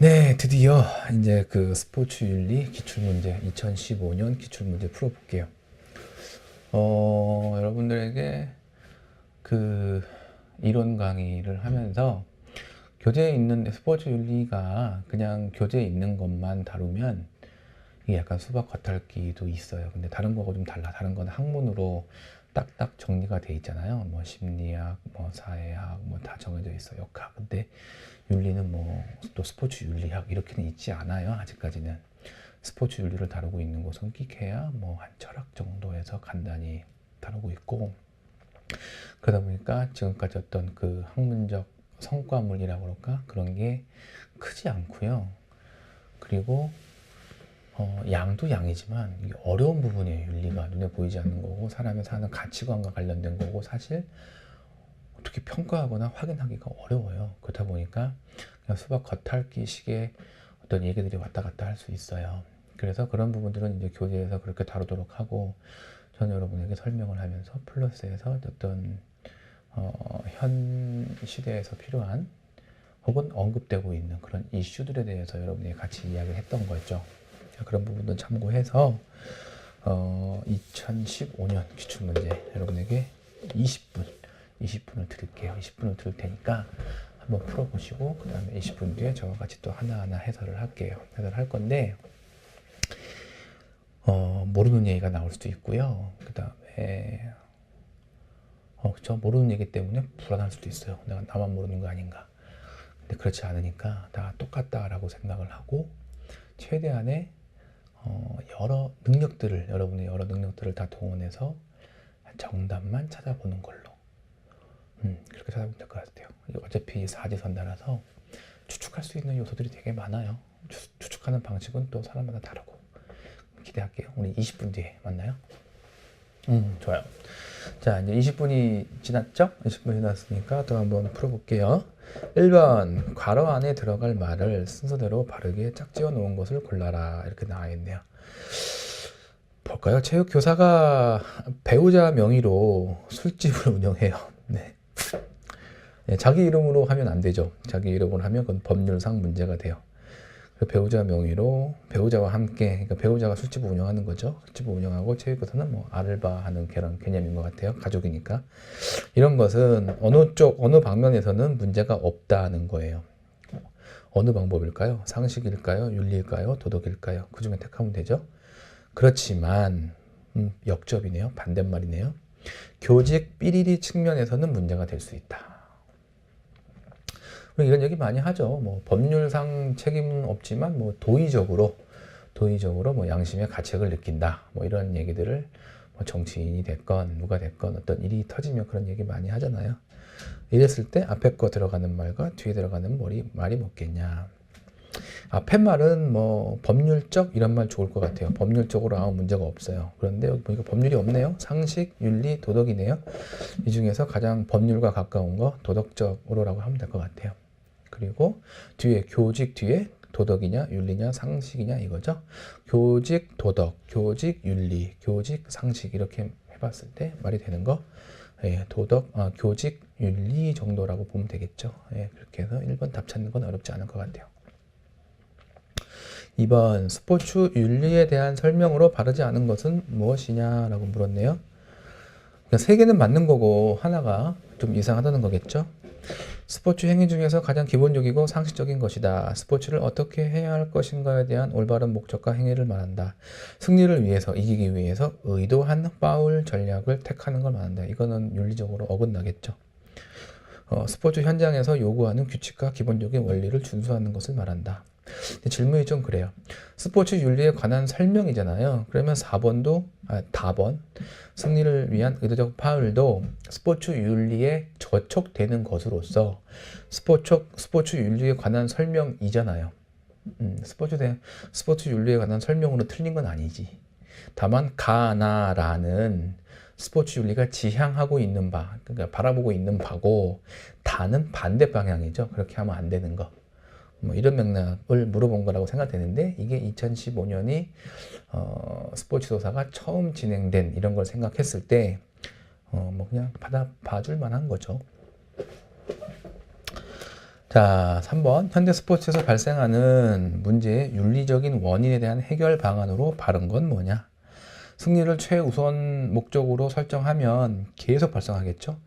네, 드디어 이제 그 스포츠 윤리 기출문제 2015년 기출문제 풀어볼게요. 여러분들에게 그 이론 강의를 하면서 교재에 있는 스포츠 윤리가 그냥 교재에 있는 것만 다루면 이게 약간 수박 겉핥기도 있어요. 근데 다른 거하고 좀 달라. 다른 건 학문으로 딱딱 정리가 돼 있잖아요. 뭐 심리학, 뭐 사회학, 뭐 다 정해져 있어요. 역학. 근데 윤리는 뭐 또 스포츠 윤리학 이렇게는 있지 않아요. 아직까지는. 스포츠 윤리를 다루고 있는 곳은 끼케야 뭐 한 철학 정도에서 간단히 다루고 있고, 그러다 보니까 지금까지 어떤 그 학문적 성과물이라고 그럴까? 그런 게 크지 않고요. 그리고 양도 양이지만 이게 어려운 부분이에요. 윤리가 눈에 보이지 않는 거고 사람의 사는 가치관과 관련된 거고 사실 어떻게 평가하거나 확인하기가 어려워요. 그렇다 보니까 그냥 수박 겉핥기 식의 어떤 얘기들이 왔다 갔다 할 수 있어요. 그래서 그런 부분들은 이제 교재에서 그렇게 다루도록 하고, 저는 여러분에게 설명을 하면서 플러스에서 어떤 현 시대에서 필요한 혹은 언급되고 있는 그런 이슈들에 대해서 여러분이 같이 이야기를 했던 거죠. 그런 부분도 참고해서 2015년 기출문제 여러분에게 20분을 드릴게요. 20분을 드릴 테니까 한번 풀어보시고 그 다음에 20분 뒤에 저와 같이 또 하나하나 해설을 할게요. 해설을 할 건데 모르는 얘기가 나올 수도 있고요. 그 다음에 그쵸? 모르는 얘기 때문에 불안할 수도 있어요. 내가 나만 모르는 거 아닌가. 근데 그렇지 않으니까 다 똑같다라고 생각을 하고 최대한의 여러분의 여러 능력들을 다 동원해서 정답만 찾아보는 걸로 그렇게 찾아보면 될 것 같아요. 어차피 사지선다라서 추측할 수 있는 요소들이 되게 많아요. 추측하는 방식은 또 사람마다 다르고. 기대할게요. 우리 20분 뒤에 만나요. 좋아요. 자, 이제 20분이 지났죠? 20분이 지났으니까 또 한번 풀어볼게요. 1번, 괄호 안에 들어갈 말을 순서대로 바르게 짝지어 놓은 것을 골라라. 이렇게 나와 있네요. 볼까요? 체육교사가 배우자 명의로 술집을 운영해요. 네. 네, 자기 이름으로 하면 안 되죠. 자기 이름으로 하면 그건 법률상 문제가 돼요. 배우자 명의로 배우자와 함께, 그러니까 배우자가 술집을 운영하는 거죠. 술집을 운영하고 체육교사는 뭐 알바하는 그런 개념인 것 같아요. 가족이니까. 이런 것은 어느 방면에서는 문제가 없다는 거예요. 어느 방법일까요? 상식일까요? 윤리일까요? 도덕일까요? 그 중에 택하면 되죠. 그렇지만 역접이네요. 반대말이네요. 교직 삐리리 측면에서는 문제가 될 수 있다. 이런 얘기 많이 하죠. 뭐 법률상 책임은 없지만 뭐 도의적으로 뭐 양심의 가책을 느낀다. 뭐 이런 얘기들을 뭐 정치인이 됐건 누가 됐건 어떤 일이 터지면 그런 얘기 많이 하잖아요. 이랬을 때 앞에 거 들어가는 말과 뒤에 들어가는 말이 맞겠냐. 앞에 말은 뭐 법률적 이런 말 좋을 것 같아요. 법률적으로 아무 문제가 없어요. 그런데 여기 보니까 법률이 없네요. 상식, 윤리, 도덕이네요. 이 중에서 가장 법률과 가까운 거 도덕적으로라고 하면 될 것 같아요. 그리고 뒤에 교직 뒤에 도덕이냐 윤리냐 상식이냐 이거죠. 교직 도덕, 교직 윤리, 교직 상식 이렇게 해봤을 때 말이 되는 거 교직 윤리 정도라고 보면 되겠죠. 그렇게 해서 1번 답 찾는 건 어렵지 않을 것 같아요. 2번 스포츠 윤리에 대한 설명으로 바르지 않은 것은 무엇이냐라고 물었네요. 그러니까 세 개는 맞는 거고 하나가 좀 이상하다는 거겠죠. 스포츠 행위 중에서 가장 기본적이고 상식적인 것이다. 스포츠를 어떻게 해야 할 것인가에 대한 올바른 목적과 행위를 말한다. 승리를 위해서, 이기기 위해서 의도한 파울 전략을 택하는 걸 말한다. 이거는 윤리적으로 어긋나겠죠. 스포츠 현장에서 요구하는 규칙과 기본적인 원리를 준수하는 것을 말한다. 질문이 좀 그래요. 스포츠 윤리에 관한 설명이잖아요. 그러면 4번도 승리를 위한 의도적 파울도 스포츠 윤리에 저촉되는 것으로서 스포츠 윤리에 관한 설명이잖아요. 스포츠 윤리에 관한 설명으로 틀린 건 아니지. 다만 가나라는 스포츠 윤리가 지향하고 있는 바, 그러니까 바라보고 있는 바고 다는 반대 방향이죠. 그렇게 하면 안 되는 거. 뭐 이런 맥락을 물어본 거라고 생각되는데 이게 2015년이 스포츠 조사가 처음 진행된 이런 걸 생각했을 때 뭐 그냥 봐줄 만한 거죠. 자, 3번. 현대 스포츠에서 발생하는 문제의 윤리적인 원인에 대한 해결 방안으로 바른 건 뭐냐? 승리를 최우선 목적으로 설정하면 계속 발생하겠죠.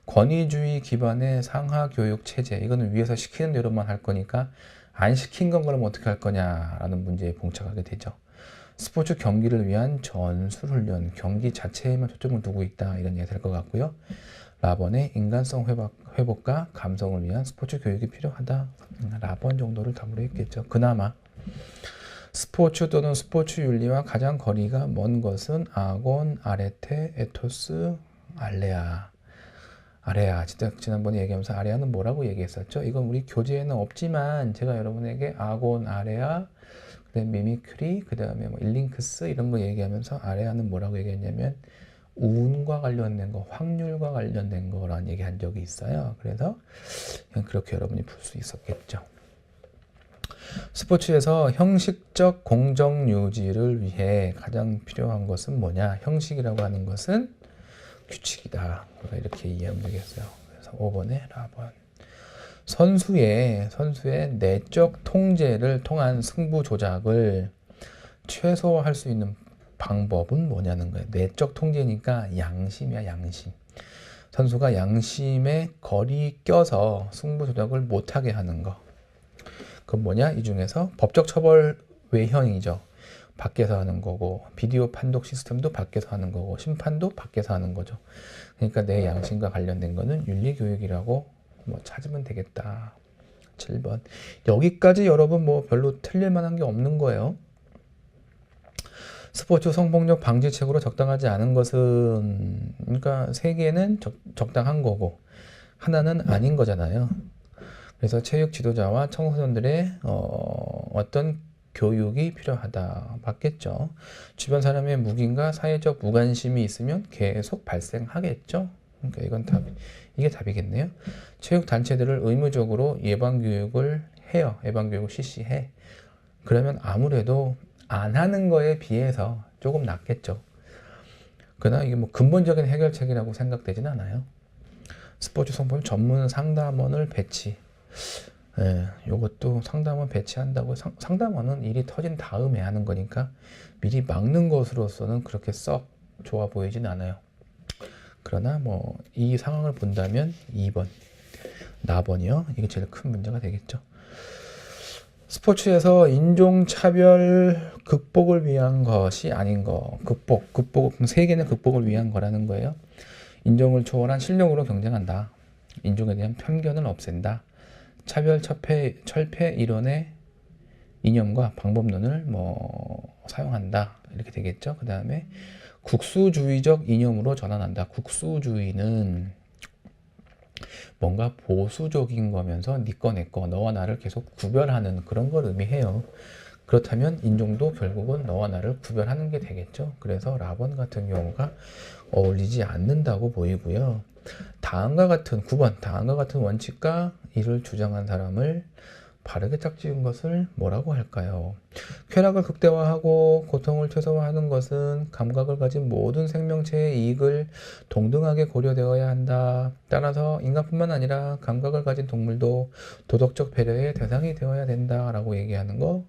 권위주의 기반의 상하 교육 체제, 이거는 위에서 시키는 대로만 할 거니까 안 시킨 건 그럼 어떻게 할 거냐라는 문제에 봉착하게 되죠. 스포츠 경기를 위한 전술훈련, 경기 자체에만 초점을 두고 있다, 이런 얘기가 될 것 같고요. 라번의 인간성 회복과 감성을 위한 스포츠 교육이 필요하다. 라번 정도를 답으로 했겠죠. 그나마 스포츠 또는 스포츠 윤리와 가장 거리가 먼 것은 아곤, 아레테, 에토스, 알레아. 아레아, 진짜 지난번에 얘기하면서 아레아는 뭐라고 얘기했었죠? 이건 우리 교재에는 없지만 제가 여러분에게 아곤, 아레아, 그다음에 미미크리, 그다음에 뭐 일링크스 이런 거 얘기하면서 아레아는 뭐라고 얘기했냐면 운과 관련된 거, 확률과 관련된 거라는 얘기한 적이 있어요. 그래서 그렇게 여러분이 풀 수 있었겠죠. 스포츠에서 형식적 공정 유지를 위해 가장 필요한 것은 뭐냐? 형식이라고 하는 것은 규칙이다. 우리가 이렇게 이해하면 되겠어요. 그래서 5번에 라번. 선수의 내적 통제를 통한 승부 조작을 최소화할 수 있는 방법은 뭐냐는 거예요. 내적 통제니까 양심이야, 양심. 선수가 양심에 거리 껴서 승부 조작을 못하게 하는 거. 그건 뭐냐? 이 중에서 법적 처벌 외형이죠. 밖에서 하는 거고, 비디오 판독 시스템도 밖에서 하는 거고, 심판도 밖에서 하는 거죠. 그러니까 내 양심과 관련된 거는 윤리교육이라고 뭐 찾으면 되겠다. 7번. 여기까지 여러분 뭐 별로 틀릴 만한 게 없는 거예요. 스포츠 성폭력 방지책으로 적당하지 않은 것은, 그러니까 세 개는 적당한 거고 하나는 아닌 거잖아요. 그래서 체육 지도자와 청소년들의 어떤 교육이 필요하다. 맞겠죠. 주변 사람의 묵인과 사회적 무관심이 있으면 계속 발생하겠죠. 그러니까 이게 답이겠네요. 체육 단체들을 의무적으로 예방교육을 해요. 예방교육을 실시해. 그러면 아무래도 안 하는 거에 비해서 조금 낫겠죠. 그러나 이게 뭐 근본적인 해결책이라고 생각되진 않아요. 스포츠 성폭력 전문 상담원을 배치. 요것도 상담원 배치한다고, 상담원은 일이 터진 다음에 하는 거니까 미리 막는 것으로서는 그렇게 썩 좋아 보이진 않아요. 그러나 뭐 이 상황을 본다면 2번, 나번이요. 이게 제일 큰 문제가 되겠죠. 스포츠에서 인종차별 극복을 위한 것이 아닌 거. 극복, 세 개는 극복을 위한 거라는 거예요. 인종을 초월한 실력으로 경쟁한다. 인종에 대한 편견을 없앤다. 차별 철폐 이론의 이념과 방법론을 뭐 사용한다. 이렇게 되겠죠. 그 다음에 국수주의적 이념으로 전환한다. 국수주의는 뭔가 보수적인 거면서 네 거, 내 거, 너와 나를 계속 구별하는 그런 걸 의미해요. 그렇다면 인종도 결국은 너와 나를 구별하는 게 되겠죠. 그래서 라번 같은 경우가 어울리지 않는다고 보이고요. 다음과 같은 9번, 다음과 같은 원칙과 이를 주장한 사람을 바르게 짝지은 것을 뭐라고 할까요? 쾌락을 극대화하고 고통을 최소화하는 것은 감각을 가진 모든 생명체의 이익을 동등하게 고려되어야 한다. 따라서 인간뿐만 아니라 감각을 가진 동물도 도덕적 배려의 대상이 되어야 된다라고 얘기하는 거.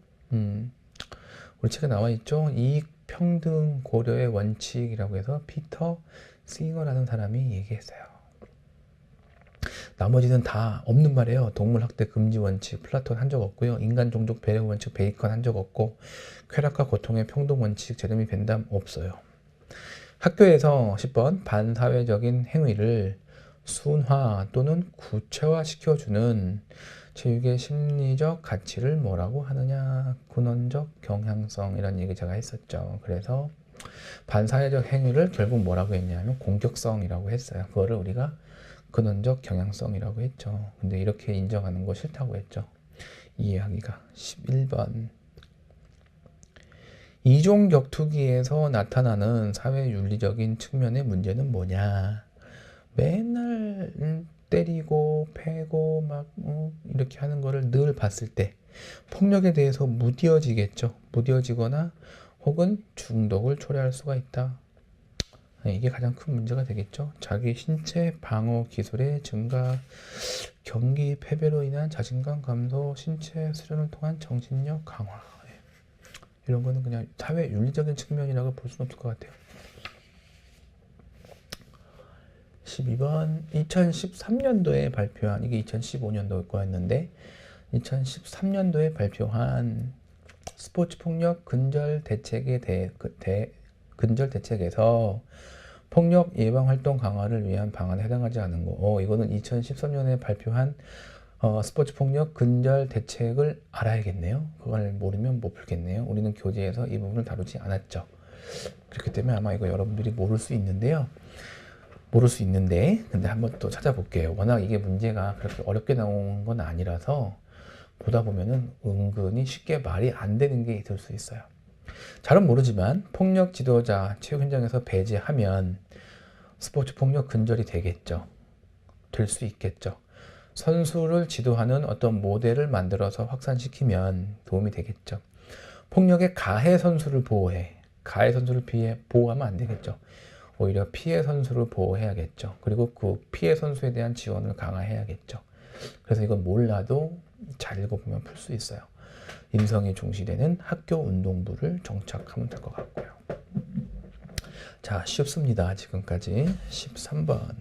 우리 책에 나와 있죠. 이익 평등 고려의 원칙이라고 해서 피터 싱어라는 사람이 얘기했어요. 나머지는 다 없는 말이에요. 동물 학대 금지 원칙 플라톤 한 적 없고요. 인간 종족 배려 원칙 베이컨 한 적 없고, 쾌락과 고통의 평등 원칙 제레미 벤담 없어요. 학교에서 10번 반사회적인 행위를 순화 또는 구체화 시켜주는 체육의 심리적 가치를 뭐라고 하느냐? 근원적 경향성이라는 얘기 제가 했었죠. 그래서 반사회적 행위를 결국 뭐라고 했냐면 공격성이라고 했어요. 그거를 우리가 근원적 경향성이라고 했죠. 근데 이렇게 인정하는 거 싫다고 했죠. 이해하기가. 11번. 이종 격투기에서 나타나는 사회윤리적인 측면의 문제는 뭐냐? 맨날 때리고 패고 막 이렇게 하는 거를 늘 봤을 때 폭력에 대해서 무뎌지겠죠. 무뎌지거나 혹은 중독을 초래할 수가 있다. 네, 이게 가장 큰 문제가 되겠죠. 자기 신체 방어 기술의 증가, 경기 패배로 인한 자신감 감소, 신체 수련을 통한 정신력 강화. 네. 이런 거는 그냥 사회 윤리적인 측면이라고 볼 수는 없을 것 같아요. 12번 2013년도에 발표한, 이게 2015년도 거였는데 2013년도에 발표한 스포츠 폭력 근절 대책에 근절 대책에서 폭력 예방 활동 강화를 위한 방안에 해당하지 않은 거. 이거는 2013년에 발표한 스포츠 폭력 근절 대책을 알아야겠네요. 그걸 모르면 못 풀겠네요. 우리는 교재에서 이 부분을 다루지 않았죠. 그렇기 때문에 아마 이거 여러분들이 모를 수 있는데 근데 한번 또 찾아볼게요. 워낙 이게 문제가 그렇게 어렵게 나온 건 아니라서 보다 보면은 은근히 쉽게 말이 안 되는 게 있을 수 있어요. 잘은 모르지만 폭력 지도자 체육 현장에서 배제하면 스포츠 폭력 근절이 되겠죠. 될 수 있겠죠. 선수를 지도하는 어떤 모델을 만들어서 확산시키면 도움이 되겠죠. 폭력의 가해 선수를 가해 선수를 보호하면 안 되겠죠. 오히려 피해 선수를 보호해야겠죠. 그리고 그 피해 선수에 대한 지원을 강화해야겠죠. 그래서 이건 몰라도 잘 읽어보면 풀 수 있어요. 인성이 중시되는 학교 운동부를 정착하면 될 것 같고요. 자, 쉽습니다. 지금까지 13번.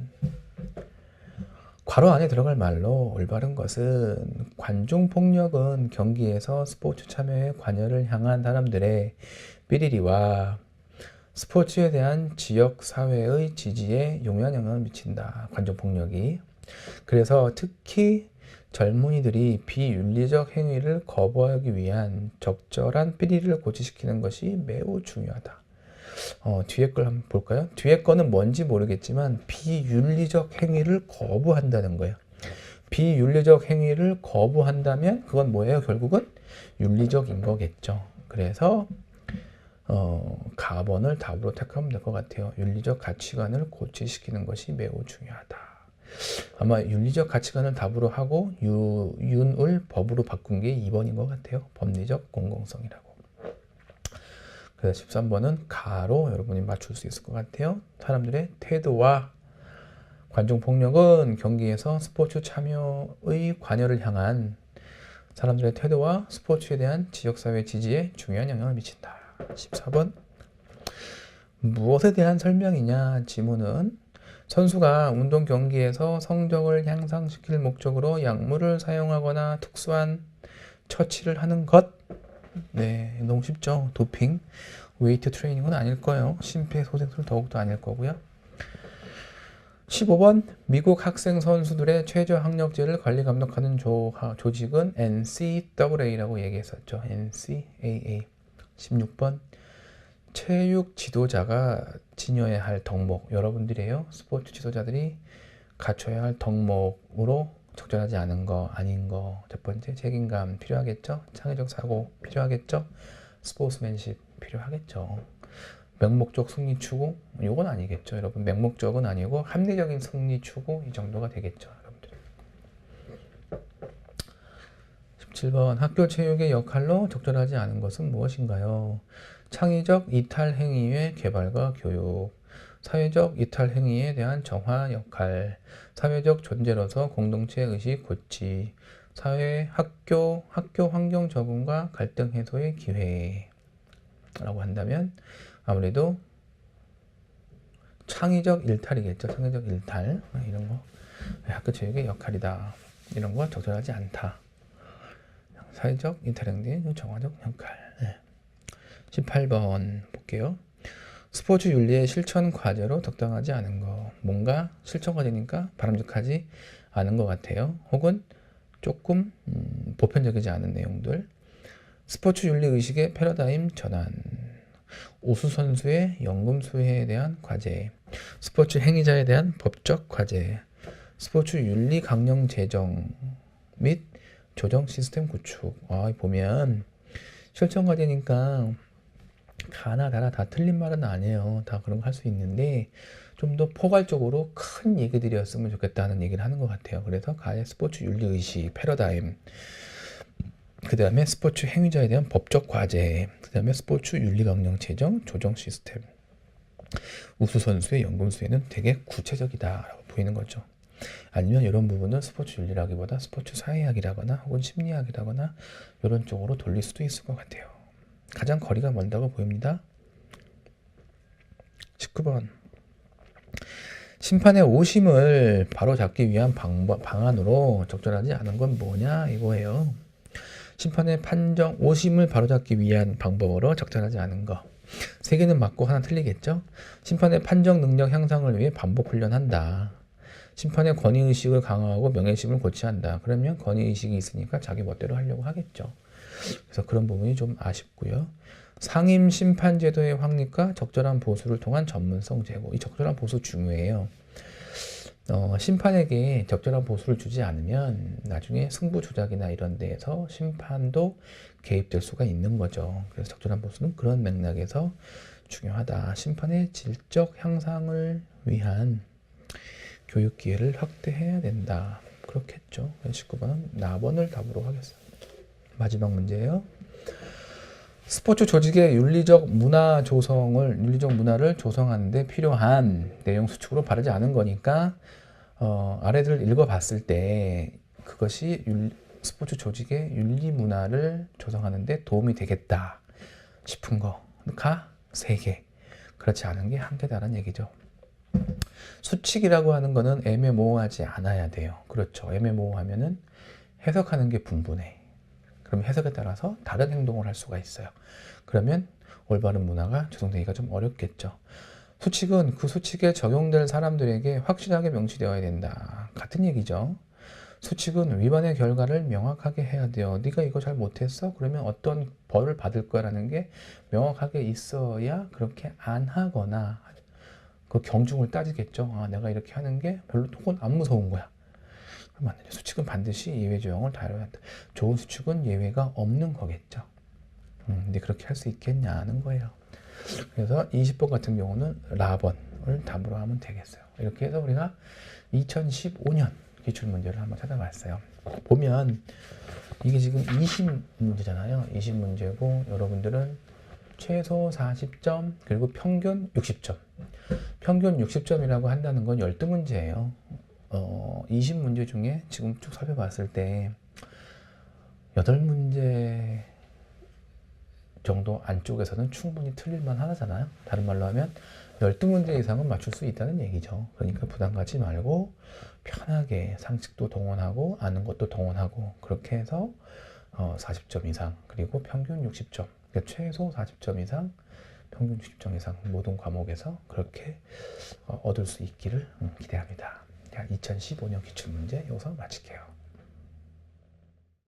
괄호 안에 들어갈 말로 올바른 것은 관중폭력은 경기에서 스포츠 참여에 관여를 향한 사람들의 삐리리와 스포츠에 대한 지역 사회의 지지에 용이한 영향을 미친다. 관중폭력이. 그래서 특히 젊은이들이 비윤리적 행위를 거부하기 위한 적절한 삐리리를 고취시키는 것이 매우 중요하다. 뒤에 걸 한번 볼까요? 뒤에 거는 뭔지 모르겠지만 비윤리적 행위를 거부한다는 거예요. 비윤리적 행위를 거부한다면 그건 뭐예요? 결국은 윤리적인 거겠죠. 그래서 가번을 답으로 택하면 될 것 같아요. 윤리적 가치관을 고취시키는 것이 매우 중요하다. 아마 윤리적 가치관을 답으로 하고 윤을 법으로 바꾼 게 2번인 것 같아요. 법리적 공공성이라고. 그래서 13번은 가로 여러분이 맞출 수 있을 것 같아요. 사람들의 태도와 관중폭력은 경기에서 스포츠 참여의 관여를 향한 사람들의 태도와 스포츠에 대한 지역사회 지지에 중요한 영향을 미친다. 14번 무엇에 대한 설명이냐? 지문은 선수가 운동 경기에서 성적을 향상시킬 목적으로 약물을 사용하거나 특수한 처치를 하는 것. 네, 너무 쉽죠. 도핑, 웨이트 트레이닝은 아닐 거예요. 심폐소생술 더욱더 아닐 거고요. 15번 미국 학생 선수들의 최저 학력제를 관리 감독하는 조직은 NCAA라고 얘기했었죠. NCAA. 16번 체육 지도자가 지녀야 할 덕목. 여러분들이에요. 스포츠 지도자들이 갖춰야 할 덕목으로 적절하지 않은 거, 아닌 거. 첫 번째, 책임감 필요하겠죠. 창의적 사고 필요하겠죠. 스포츠맨십 필요하겠죠. 맹목적 승리 추구, 이건 아니겠죠. 여러분, 맹목적은 아니고 합리적인 승리 추구 이 정도가 되겠죠. 여러분들. 17번 학교 체육의 역할로 적절하지 않은 것은 무엇인가요? 창의적 이탈 행위의 개발과 교육, 사회적 이탈 행위에 대한 정화 역할, 사회적 존재로서 공동체 의식 고치, 학교 환경 적응과 갈등 해소의 기회라고 한다면 아무래도 창의적 일탈이겠죠. 창의적 일탈 이런 거 학교 체육의 역할이다. 이런 거 적절하지 않다. 사회적 이탈 행위의 정화적 역할. 18번 볼게요. 스포츠 윤리의 실천 과제로 적당하지 않은 거. 뭔가 실천 과제니까 바람직하지 않은 것 같아요. 혹은 조금 보편적이지 않은 내용들. 스포츠 윤리 의식의 패러다임 전환. 우수 선수의 연금 수혜에 대한 과제. 스포츠 행위자에 대한 법적 과제. 스포츠 윤리 강령 제정 및 조정 시스템 구축. 보면 실천 과제니까 가나 다나 다 틀린 말은 아니에요. 다 그런 거 할 수 있는데 좀 더 포괄적으로 큰 얘기들이었으면 좋겠다는 얘기를 하는 것 같아요. 그래서 가의 스포츠 윤리의식, 패러다임, 그 다음에 스포츠 행위자에 대한 법적 과제, 그 다음에 스포츠 윤리강령 제정, 조정 시스템. 우수선수의 연금술에는 되게 구체적이다라고 보이는 거죠. 아니면 이런 부분은 스포츠 윤리라기보다 스포츠 사회학이라거나 혹은 심리학이라거나 이런 쪽으로 돌릴 수도 있을 것 같아요. 가장 거리가 멀다고 보입니다. 19번. 심판의 오심을 바로잡기 위한 방안으로 적절하지 않은 건 뭐냐 이거예요. 심판의 판정 오심을 바로잡기 위한 방법으로 적절하지 않은 거. 세 개는 맞고 하나 틀리겠죠? 심판의 판정 능력 향상을 위해 반복 훈련한다. 심판의 권위의식을 강화하고 명예심을 고취한다. 그러면 권위의식이 있으니까 자기 멋대로 하려고 하겠죠. 그래서 그런 부분이 좀 아쉽고요. 상임 심판 제도의 확립과 적절한 보수를 통한 전문성 제고. 이 적절한 보수 중요해요. 심판에게 적절한 보수를 주지 않으면 나중에 승부 조작이나 이런 데에서 심판도 개입될 수가 있는 거죠. 그래서 적절한 보수는 그런 맥락에서 중요하다. 심판의 질적 향상을 위한 교육 기회를 확대해야 된다. 그렇겠죠. 19번은 나번을 답으로 하겠습니다. 마지막 문제예요. 스포츠 조직의 윤리적 문화를 조성하는 데 필요한 내용 수축으로 바르지 않은 거니까 아래들을 읽어봤을 때 그것이 스포츠 조직의 윤리 문화를 조성하는 데 도움이 되겠다 싶은 거가 3개. 그렇지 않은 게 1개다라는 얘기죠. 수칙이라고 하는 거는 애매모호하지 않아야 돼요. 그렇죠. 애매모호하면은 해석하는 게 분분해. 그럼 해석에 따라서 다른 행동을 할 수가 있어요. 그러면 올바른 문화가 조성되기가 좀 어렵겠죠. 수칙은 그 수칙에 적용될 사람들에게 확실하게 명시되어야 된다. 같은 얘기죠. 수칙은 위반의 결과를 명확하게 해야 돼요. 네가 이거 잘 못했어? 그러면 어떤 벌을 받을 거라는 게 명확하게 있어야 그렇게 안 하거나 그 경중을 따지겠죠. 아, 내가 이렇게 하는 게 별로 혹은 안 무서운 거야. 그럼 안 되죠. 수칙은 반드시 예외 조항을 다뤄야 한다. 좋은 수칙은 예외가 없는 거겠죠. 근데 그렇게 할 수 있겠냐는 거예요. 그래서 20번 같은 경우는 라번을 답으로 하면 되겠어요. 이렇게 해서 우리가 2015년 기출문제를 한번 찾아봤어요. 보면 이게 지금 20문제잖아요. 20문제고 여러분들은 최소 40점 그리고 평균 60점. 평균 60점이라고 한다는 건 12문제예요. 20문제 중에 지금 쭉 살펴봤을 때 8문제 정도 안쪽에서는 충분히 틀릴만 하잖아요. 다른 말로 하면 12문제 이상은 맞출 수 있다는 얘기죠. 그러니까 부담 갖지 말고 편하게 상식도 동원하고 아는 것도 동원하고 그렇게 해서 40점 이상 그리고 평균 60점 그러니까 최소 40점 이상 평균 60점 이상 모든 과목에서 그렇게 얻을 수 있기를 기대합니다. 2015년 기출문제 여기서 마칠게요.